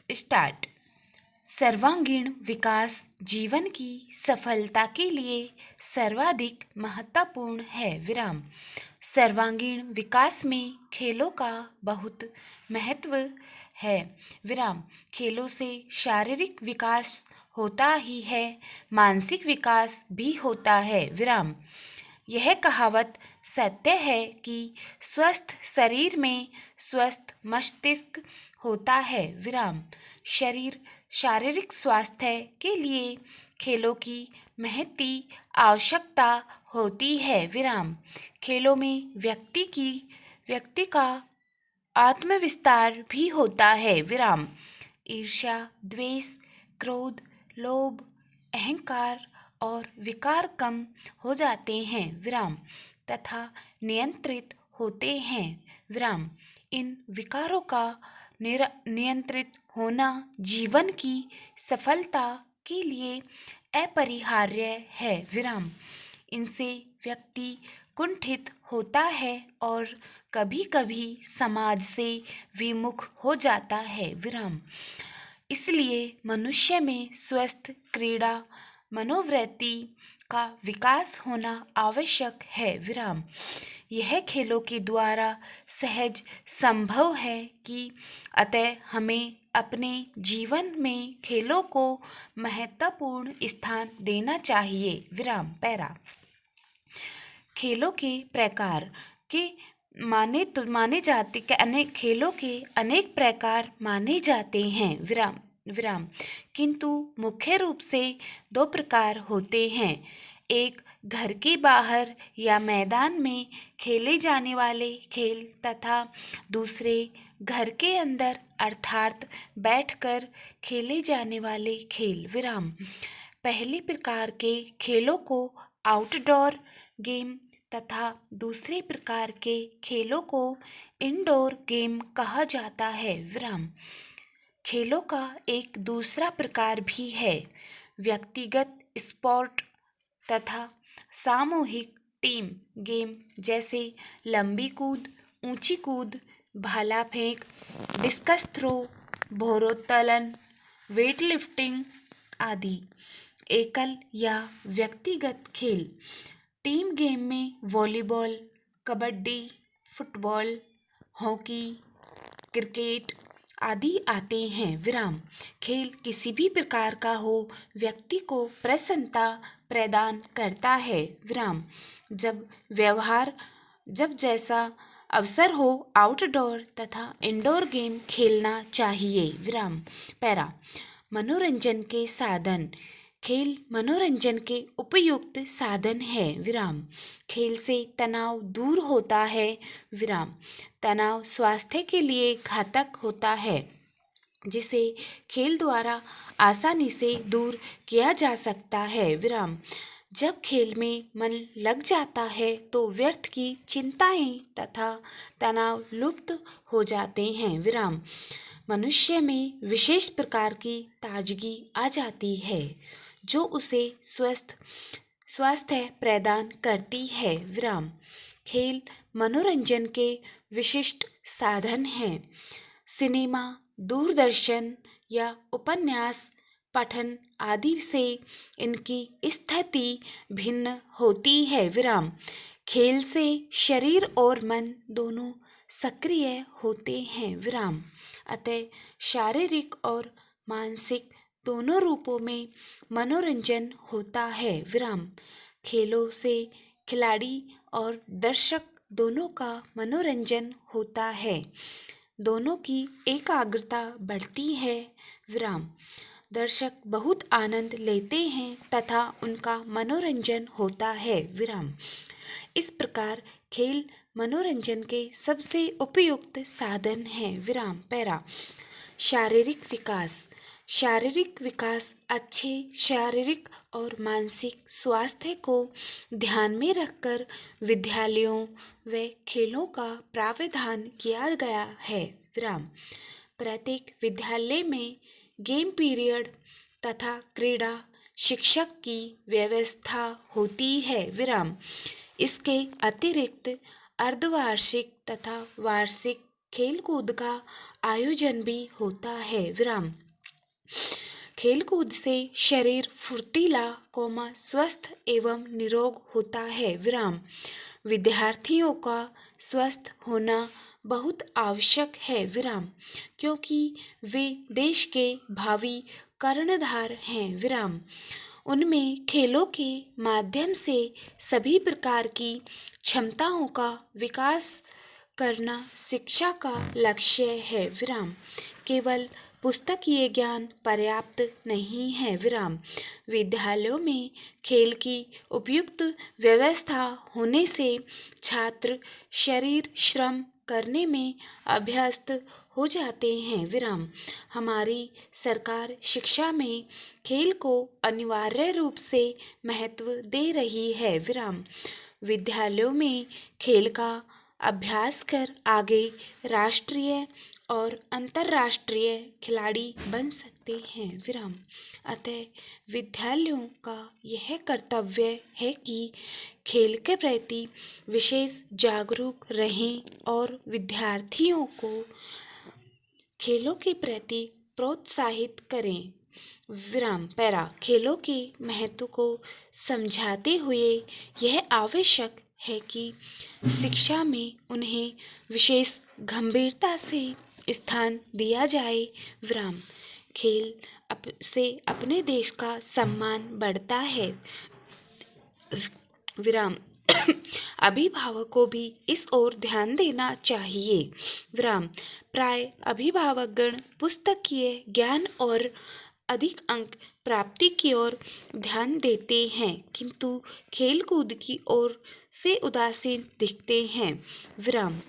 Start. सर्वांगीण विकास जीवन की सफलता के लिए सर्वाधिक महत्वपूर्ण है। विराम। सर्वांगीण विकास में खेलों का बहुत महत्व है। विराम। खेलों से शारीरिक विकास होता ही है, मानसिक विकास भी होता है। विराम। यह कहावत सत्य है कि स्वस्थ शरीर में स्वस्थ मस्तिष्क होता है। विराम। शारीरिक स्वास्थ्य के लिए खेलों की महती आवश्यकता होती है। विराम। खेलों में व्यक्ति का आत्मविस्तार भी होता है। विराम। ईर्ष्या, द्वेष, क्रोध, लोभ, अहंकार और विकार कम हो जाते हैं। विराम। तथा नियंत्रित होते हैं। विराम। इन विकारों का नियंत्रित होना जीवन की सफलता के लिए अपरिहार्य है। विराम। इनसे व्यक्ति कुंठित होता है और कभी कभी समाज से विमुख हो जाता है। विराम। इसलिए मनुष्य में स्वस्थ क्रीड़ा मनोवृत्ति का विकास होना आवश्यक है। विराम। यह खेलों के द्वारा सहज संभव है कि अतः हमें अपने जीवन में खेलों को महत्वपूर्ण स्थान देना चाहिए। विराम। पैरा। खेलों के प्रकार के माने जाते के अनेक खेलों के अनेक प्रकार माने जाते हैं। विराम। विराम। किंतु मुख्य रूप से दो प्रकार होते हैं। एक घर के बाहर या मैदान में खेले जाने वाले खेल तथा दूसरे घर के अंदर अर्थात बैठकर खेले जाने वाले खेल। विराम। पहले प्रकार के खेलों को आउटडोर गेम तथा दूसरे प्रकार के खेलों को इंडोर गेम कहा जाता है। विराम। खेलों का एक दूसरा प्रकार भी है व्यक्तिगत स्पोर्ट तथा सामूहिक टीम गेम, जैसे लंबी कूद, ऊंची कूद, भाला फेंक, डिस्कस थ्रो, भारोत्तोलन, वेट लिफ्टिंग आदि। एकल या व्यक्तिगत खेल टीम गेम में volleyball, kabaddi, football, hockey, cricket आदि आते हैं। विराम। खेल किसी भी प्रकार का हो, व्यक्ति को प्रसन्नता प्रदान करता है। विराम। जब जैसा अवसर हो आउटडोर तथा इंडोर गेम खेलना चाहिए। विराम। पैरा। मनोरंजन के साधन। खेल मनोरंजन के उपयुक्त साधन है। विराम। खेल से तनाव दूर होता है। विराम। तनाव स्वास्थ्य के लिए घातक होता है, जिसे खेल द्वारा आसानी से दूर किया जा सकता है। विराम। जब खेल में मन लग जाता है तो व्यर्थ की चिंताएं तथा तनाव लुप्त हो जाते हैं। विराम। मनुष्य में विशेष प्रकार की ताजगी आ जाती है जो उसे स्वास्थ्य प्रदान करती है। विराम। खेल मनोरंजन के विशिष्ट साधन हैं। सिनेमा, दूरदर्शन या उपन्यास पठन आदि से इनकी स्थिति भिन्न होती है। विराम। खेल से शरीर और मन दोनों सक्रिय होते हैं। विराम। अतः शारीरिक और मानसिक दोनों रूपों में मनोरंजन होता है। विराम। खेलों से खिलाड़ी और दर्शक दोनों का मनोरंजन होता है, दोनों की एकाग्रता बढ़ती है। विराम। दर्शक बहुत आनंद लेते हैं तथा उनका मनोरंजन होता है। विराम। इस प्रकार खेल मनोरंजन के सबसे उपयुक्त साधन हैं। विराम। पैरा। शारीरिक विकास। शारीरिक विकास अच्छे शारीरिक और मानसिक स्वास्थ्य को ध्यान में रखकर विद्यालयों व खेलों का प्रावधान किया गया है। विराम। प्रत्येक विद्यालय में गेम पीरियड तथा क्रीड़ा शिक्षक की व्यवस्था होती है। विराम। इसके अतिरिक्त अर्धवार्षिक तथा वार्षिक खेल कूद का आयोजन भी होता है। विराम। खेल कूद से शरीर फुर्तीला, स्वस्थ एवं निरोग होता है। विराम। विद्यार्थियों का स्वस्थ होना बहुत आवश्यक है। विराम। क्योंकि वे देश के भावी कर्णधार हैं। विराम। उनमें खेलों के माध्यम से सभी प्रकार की क्षमताओं का विकास करना शिक्षा का लक्ष्य है। विराम। केवल पुस्तकीय ज्ञान पर्याप्त नहीं है। विराम। विद्यालयों में खेल की उपयुक्त व्यवस्था होने से छात्र शरीर श्रम करने में अभ्यस्त हो जाते हैं। विराम। हमारी सरकार शिक्षा में खेल को अनिवार्य रूप से महत्व दे रही है। विराम। विद्यालयों में खेल का अभ्यास कर आगे राष्ट्रीय और अंतर्राष्ट्रीय खिलाड़ी बन सकते हैं। विराम। अतः विद्यालयों का यह कर्तव्य है कि खेल के प्रति विशेष जागरूक रहें और विद्यार्थियों को खेलों के प्रति प्रोत्साहित करें। विराम। पैरा। खेलों के महत्व को समझाते हुए यह आवश्यक है कि शिक्षा में उन्हें विशेष गंभीरता से स्थान दिया जाए। विराम। खेल से अपने देश का सम्मान बढ़ता है। विराम। अभिभावक को भी इस ओर ध्यान देना चाहिए। विराम। प्राय अभिभावकगण पुस्तकीय ज्ञान और अधिक अंक प्राप्ति की ओर ध्यान देते हैं, किंतु खेल कूद की ओर से उदासीन दिखते हैं। विराम।